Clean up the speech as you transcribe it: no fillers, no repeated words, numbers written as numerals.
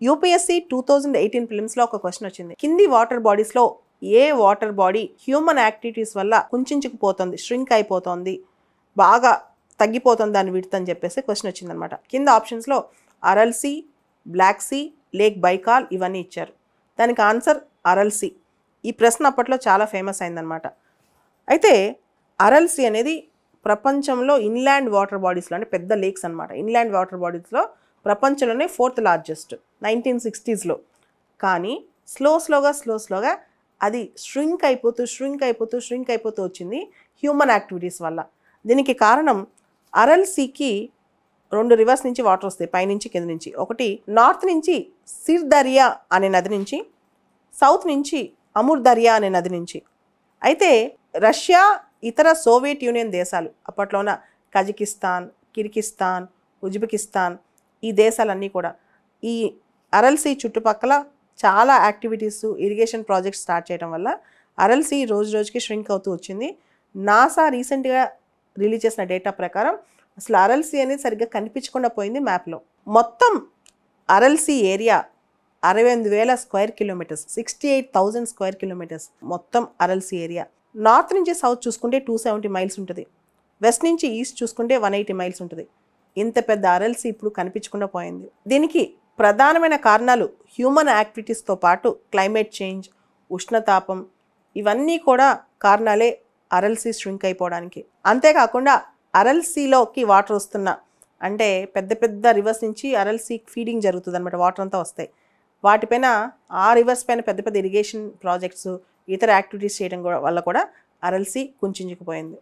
UPSC 2018 ప్రిలిమ్స్లో ఒక question వచ్చింది. కింది వాటర్ బాడీస్లో ఏ వాటర్ బాడీ హ్యూమన్ యాక్టివిటీస్ వల్ల కుంచుకుపోతుంది, ష్రింక్ అయిపోతుంది, బాగా తగ్గిపోతుంది దాని విడ్త్ అని చెప్పేసి క్వశ్చన్ వచ్చిందనమాట. కింద ఆప్షన్స్లో Aral Sea, Black Sea, Lake Baikal ఇవన్నీ ఇచ్చారు. దానికి ఆన్సర్ అరల్ సీ. ఈ ప్రశ్న అప్పట్లో చాలా ఫేమస్ అయిందనమాట. అయితే అరల్ సీ అనేది ప్రపంచంలో ఇన్లాండ్ వాటర్ బాడీస్లో, అంటే పెద్ద లేక్స్ అనమాట, ఇన్లాండ్ వాటర్ బాడీస్లో ప్రపంచంలోనే 4th లార్జెస్ట్ 1960s. కానీ స్లోగా అది ష్రింక్ అయిపోతూ వచ్చింది హ్యూమన్ యాక్టివిటీస్ వల్ల. దీనికి కారణం అరల్ సీకి 2 రివర్స్ నుంచి వాటర్ వస్తాయి, పైనుంచి కింద నుంచి. ఒకటి నార్త్ నుంచి సిర్ దరియా అనే నది నుంచి, సౌత్ నుంచి అమూర్ దరియా అనే నది నుంచి. అయితే రష్యా, ఇతర సోవియట్ యూనియన్ దేశాలు అప్పట్లోన కజకిస్తాన్, కిర్గిస్తాన్, ఉజ్బెకిస్తాన్, ఈ దేశాలన్నీ కూడా ఈ అరల్ సీ చుట్టుపక్కల చాలా యాక్టివిటీస్, ఇరిగేషన్ ప్రాజెక్ట్స్ స్టార్ట్ చేయడం వల్ల అరల్ సీ రోజుకి ష్రింక్ అవుతూ వచ్చింది. నాసా రీసెంట్గా రిలీజ్ చేసిన డేటా ప్రకారం అసలు అరల్ సీ అనేది సరిగ్గా కనిపించకుండా పోయింది మ్యాప్లో. మొత్తం Aral Sea area 68,000 square kilometres, 68,000 square kilometres మొత్తం అరల్ సీ ఏరియా. నార్త్ నుంచి సౌత్ చూసుకుంటే 270 మైల్స్ ఉంటుంది, వెస్ట్ నుంచి ఈస్ట్ చూసుకుంటే 180 మైల్స్ ఉంటుంది. ఇంత పెద్ద అరల్ సీ ఇప్పుడు కనిపించకుండా పోయింది. దీనికి ప్రధానమైన కారణాలు హ్యూమన్ యాక్టివిటీస్తో పాటు క్లైమేట్ చేంజ్, ఉష్ణతాపం, ఇవన్నీ కూడా కారణాలే అరల్ సీ ష్రింక్ అయిపోవడానికి. అంతేకాకుండా అరల్ సీలోకి వాటర్ వస్తున్న, అంటే పెద్ద రివర్స్ నుంచి అరల్ సీ ఫీడింగ్ జరుగుతుంది అనమాట, వాటర్ అంతా వస్తాయి. వాటిపైన ఆ రివర్స్ పైన పెద్ద ఇరిగేషన్ ప్రాజెక్ట్స్, ఇతర యాక్టివిటీస్ చేయడం వల్ల కూడా అరల్ సీ కుంచుకుపోయింది.